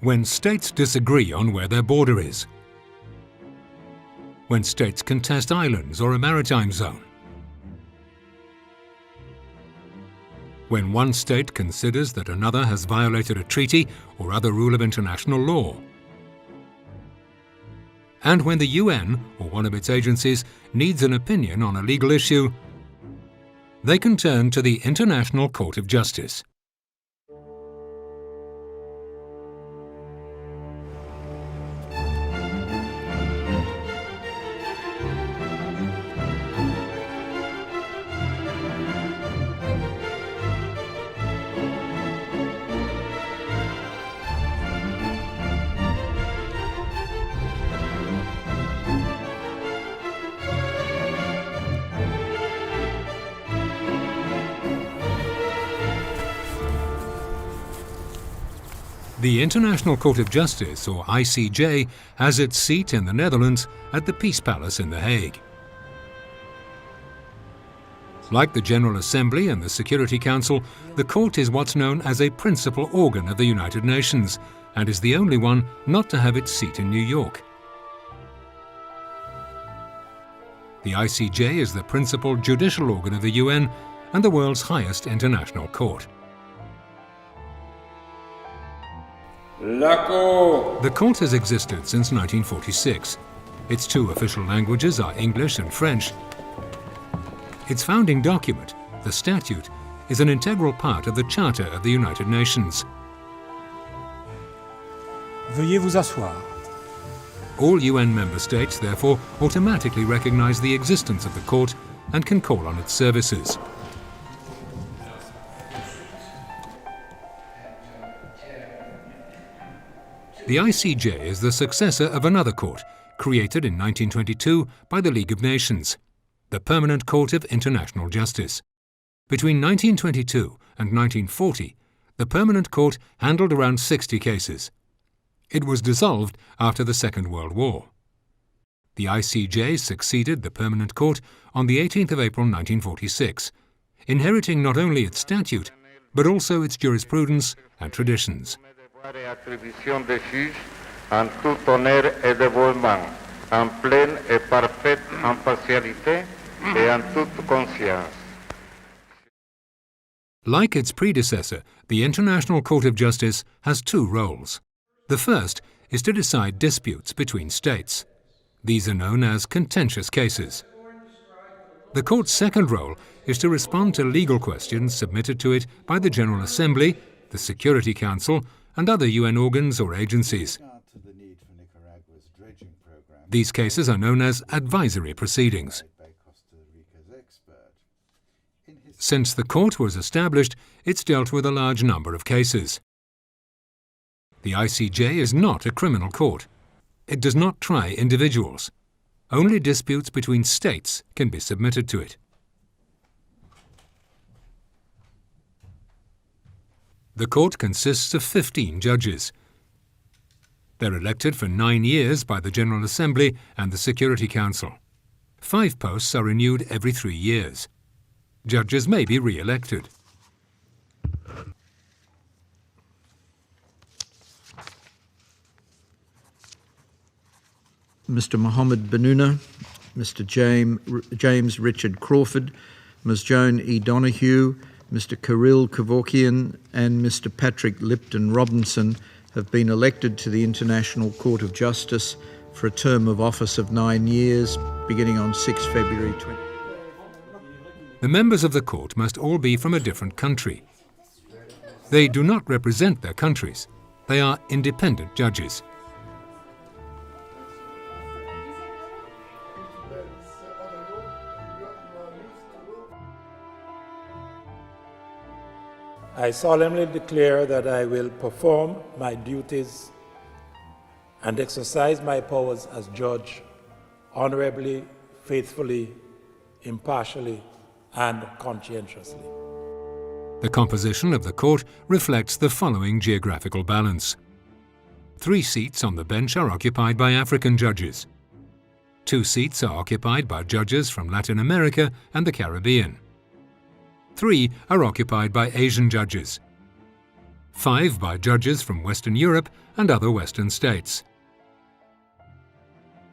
When states disagree on where their border is. When states contest islands or a maritime zone. When one state considers that another has violated a treaty or other rule of international law. And when the UN or one of its agencies needs an opinion on a legal issue, they can turn to the International Court of Justice. The International Court of Justice, or ICJ, has its seat in the Netherlands at the Peace Palace in The Hague. Like the General Assembly and the Security Council, the court is what's known as a principal organ of the United Nations and is the only one not to have its seat in New York. The ICJ is the principal judicial organ of the UN and the world's highest international court. The court has existed since 1946. Its two official languages are English and French. Its founding document, the Statute, is an integral part of the Charter of the United Nations. Veuillez vous asseoir. All UN member states, therefore, automatically recognize the existence of the court and can call on its services. The ICJ is the successor of another court, created in 1922 by the League of Nations, the Permanent Court of International Justice. Between 1922 and 1940, the Permanent Court handled around 60 cases. It was dissolved after the Second World War. The ICJ succeeded the Permanent Court on the 18th of April 1946, inheriting not only its statute, but also its jurisprudence and traditions. Attribution des juges en tout honneur et dévouement, en pleine et parfaite impartialité et en toute conscience. Like its predecessor, the International Court of Justice has two roles. The first is to decide disputes between states. These are known as contentious cases. The court's second role is to respond to legal questions submitted to it by the General Assembly, the Security Council, and other UN organs or agencies. These cases are known as advisory proceedings. Since the court was established, it's dealt with a large number of cases. The ICJ is not a criminal court. It does not try individuals. Only disputes between states can be submitted to it. The court consists of 15 judges. They're elected for 9 years by the General Assembly and the Security Council. 5 posts are renewed every 3 years. Judges may be re-elected. Mr. Mohammed Benuna, Mr. James Richard Crawford, Ms. Joan E. Donoghue, Mr. Kirill Kevorkian and Mr. Patrick Lipton Robinson have been elected to the International Court of Justice for a term of office of 9 years, beginning on 6 February 20. The members of the court must all be from a different country. They do not represent their countries. They are independent judges. I solemnly declare that I will perform my duties and exercise my powers as judge honorably, faithfully, impartially, and conscientiously. The composition of the court reflects the following geographical balance. 3 seats on the bench are occupied by African judges. 2 seats are occupied by judges from Latin America and the Caribbean. 3 are occupied by Asian judges. 5 by judges from Western Europe and other Western states,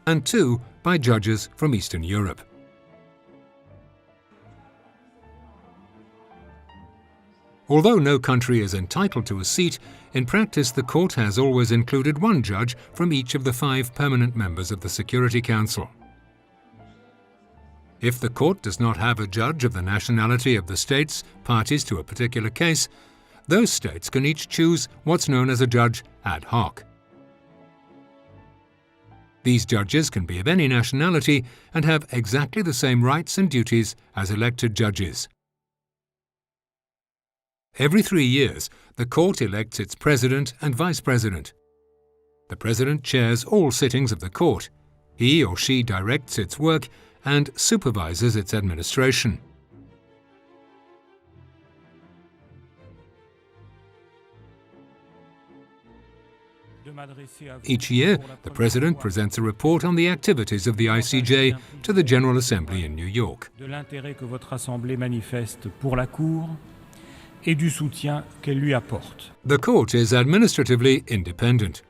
and 2 by judges from Eastern Europe. Although no country is entitled to a seat, in practice the court has always included one judge from each of the 5 permanent members of the Security Council. If the court does not have a judge of the nationality of the states parties to a particular case, those states can each choose what's known as a judge ad hoc. These judges can be of any nationality and have exactly the same rights and duties as elected judges. Every 3 years, the court elects its president and vice president. The president chairs all sittings of the court. He or she directs its work and supervises its administration. Each year, the President presents a report on the activities of the ICJ to the General Assembly in New York. De l'intérêt que votre Assemblée manifeste pour la Cour et du soutien qu'elle lui apporte. The court is administratively independent.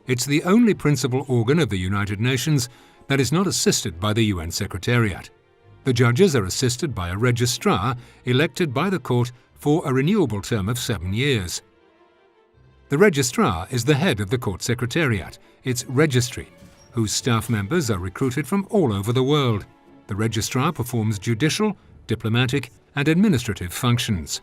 It's the only principal organ of the United Nations that is not assisted by the UN Secretariat. The judges are assisted by a registrar elected by the court for a renewable term of 7 years. The registrar is the head of the court secretariat, its registry, whose staff members are recruited from all over the world. The registrar performs judicial, diplomatic, and administrative functions.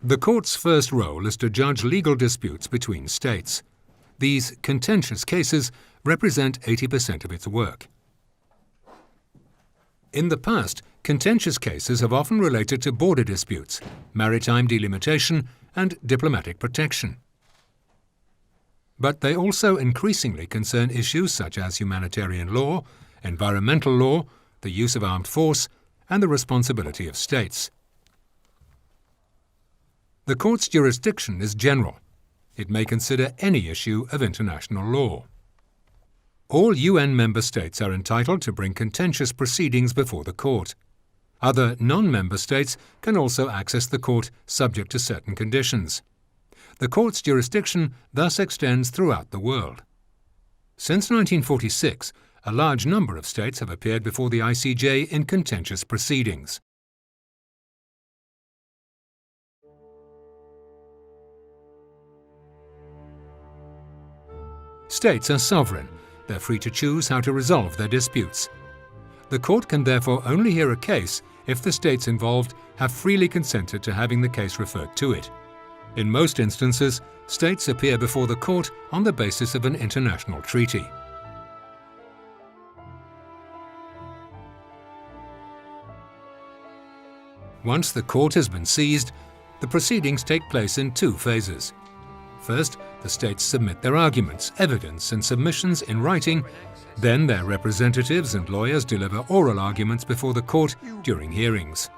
The court's first role is to judge legal disputes between states. These contentious cases represent 80% of its work. In the past, contentious cases have often related to border disputes, maritime delimitation, and diplomatic protection. But they also increasingly concern issues such as humanitarian law, environmental law, the use of armed force, and the responsibility of states. The court's jurisdiction is general. It may consider any issue of international law. All UN member states are entitled to bring contentious proceedings before the court. Other non-member states can also access the court subject to certain conditions. The court's jurisdiction thus extends throughout the world. Since 1946, a large number of states have appeared before the ICJ in contentious proceedings. States are sovereign. They're free to choose how to resolve their disputes. The court can therefore only hear a case if the states involved have freely consented to having the case referred to it. In most instances, states appear before the court on the basis of an international treaty. Once the court has been seized, the proceedings take place in 2 phases. First, the states submit their arguments, evidence, and submissions in writing. Then their representatives and lawyers deliver oral arguments before the court during hearings.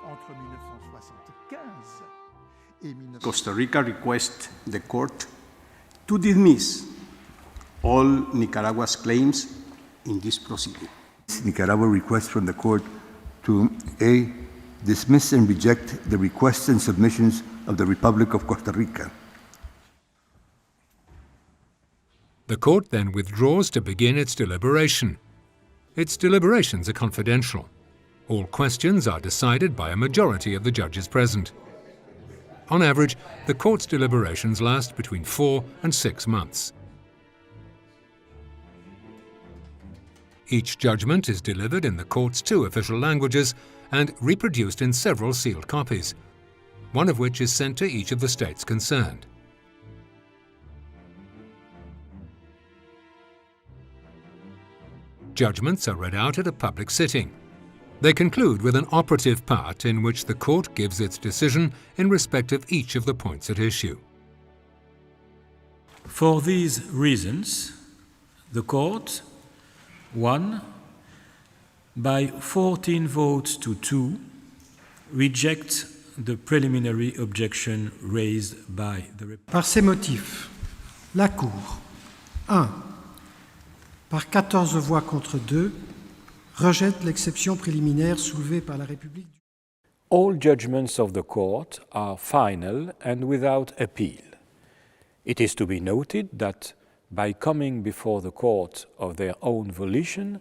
Costa Rica requests the court to dismiss all Nicaragua's claims in this proceeding. Nicaragua requests from the court to A. Dismiss and reject the requests and submissions of the Republic of Costa Rica. The court then withdraws to begin its deliberation. Its deliberations are confidential. All questions are decided by a majority of the judges present. On average, the court's deliberations last between 4 and 6 months. Each judgment is delivered in the court's 2 official languages and reproduced in several sealed copies, one of which is sent to each of the states concerned. Judgments are read out at a public sitting. They conclude with an operative part in which the court gives its decision in respect of each of the points at issue. For these reasons, the court, 1, by 14 votes to 2, rejects the preliminary objection raised by the Par ces motifs, La Cour. 1. Par 14 voix contre 2, rejette l'exception préliminaire soulevée par la République. All judgments of the court are final and without appeal. It is to be noted that by coming before the court of their own volition,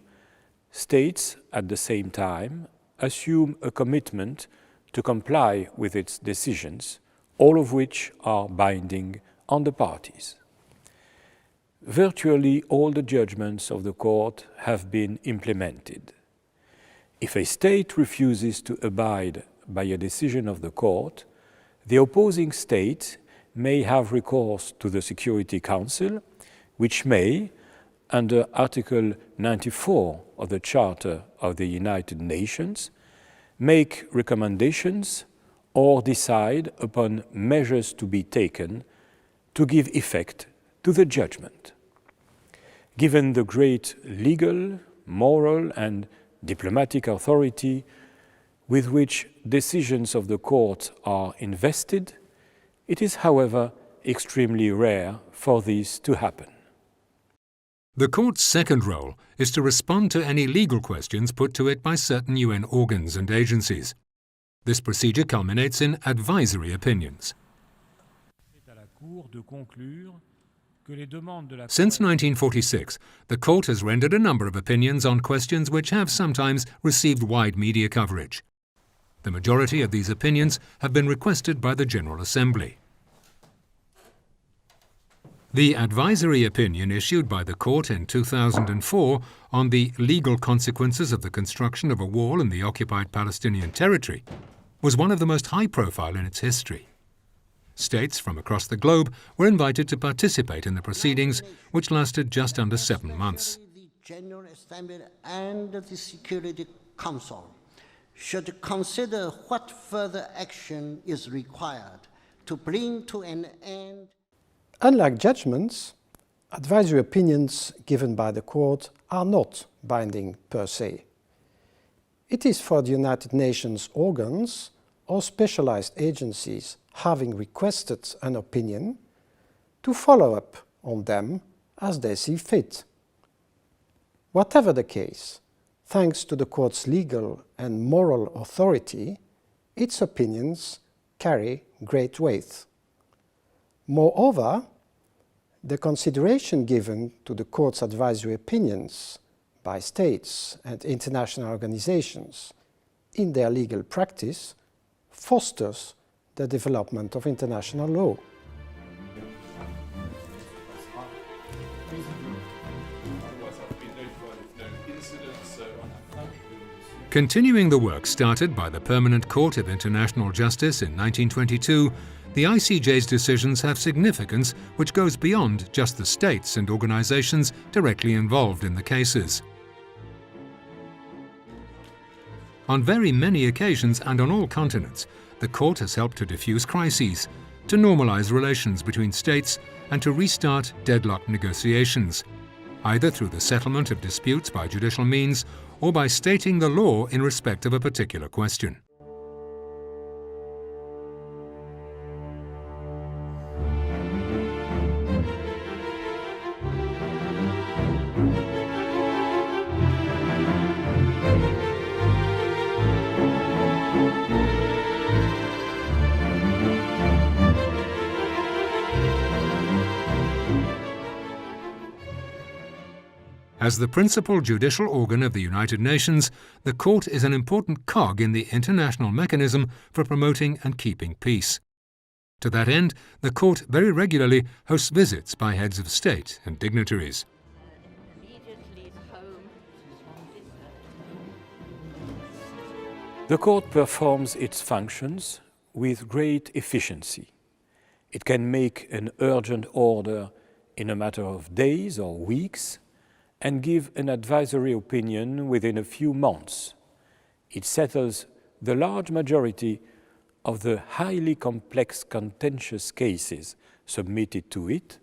states at the same time assume a commitment to comply with its decisions, all of which are binding on the parties. Virtually all the judgments of the court have been implemented. If a state refuses to abide by a decision of the court, the opposing state may have recourse to the Security Council, which may, under Article 94 of the Charter of the United Nations, make recommendations or decide upon measures to be taken to give effect to the judgment. Given the great legal, moral, and diplomatic authority with which decisions of the court are invested, it is, however, extremely rare for this to happen. The Court's second role is to respond to any legal questions put to it by certain UN organs and agencies. This procedure culminates in advisory opinions. Since 1946, the Court has rendered a number of opinions on questions which have sometimes received wide media coverage. The majority of these opinions have been requested by the General Assembly. The advisory opinion issued by the Court in 2004 on the legal consequences of the construction of a wall in the occupied Palestinian territory was one of the most high-profile in its history. States from across the globe were invited to participate in the proceedings, which lasted just under 7 months. The General Assembly and the Security Council should consider what further action is required to bring to an end. Unlike judgments, advisory opinions given by the Court are not binding per se. It is for the United Nations organs or specialized agencies having requested an opinion to follow up on them as they see fit. Whatever the case, thanks to the Court's legal and moral authority, its opinions carry great weight. Moreover, the consideration given to the Court's advisory opinions by states and international organizations in their legal practice fosters the development of international law. Continuing the work started by the Permanent Court of International Justice in 1922, the ICJ's decisions have significance which goes beyond just the states and organizations directly involved in the cases. On very many occasions and on all continents, the Court has helped to diffuse crises, to normalize relations between states, and to restart deadlocked negotiations, either through the settlement of disputes by judicial means or by stating the law in respect of a particular question. As the principal judicial organ of the United Nations, the Court is an important cog in the international mechanism for promoting and keeping peace. To that end, the Court very regularly hosts visits by heads of state and dignitaries. The Court performs its functions with great efficiency. It can make an urgent order in a matter of days or weeks, and give an advisory opinion within a few months. It settles the large majority of the highly complex contentious cases submitted to it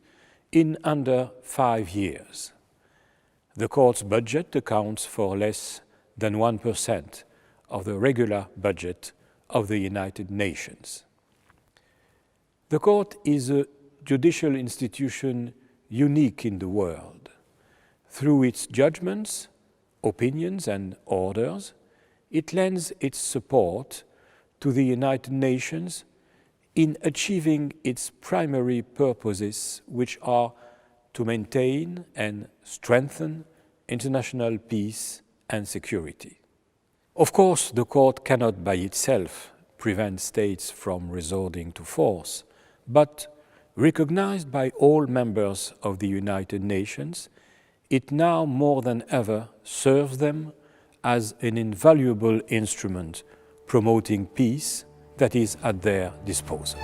in under 5 years. The Court's budget accounts for less than 1% of the regular budget of the United Nations. The Court is a judicial institution unique in the world. Through its judgments, opinions and orders, it lends its support to the United Nations in achieving its primary purposes, which are to maintain and strengthen international peace and security. Of course, the Court cannot by itself prevent states from resorting to force, but recognized by all members of the United Nations, it now more than ever serves them as an invaluable instrument promoting peace that is at their disposal.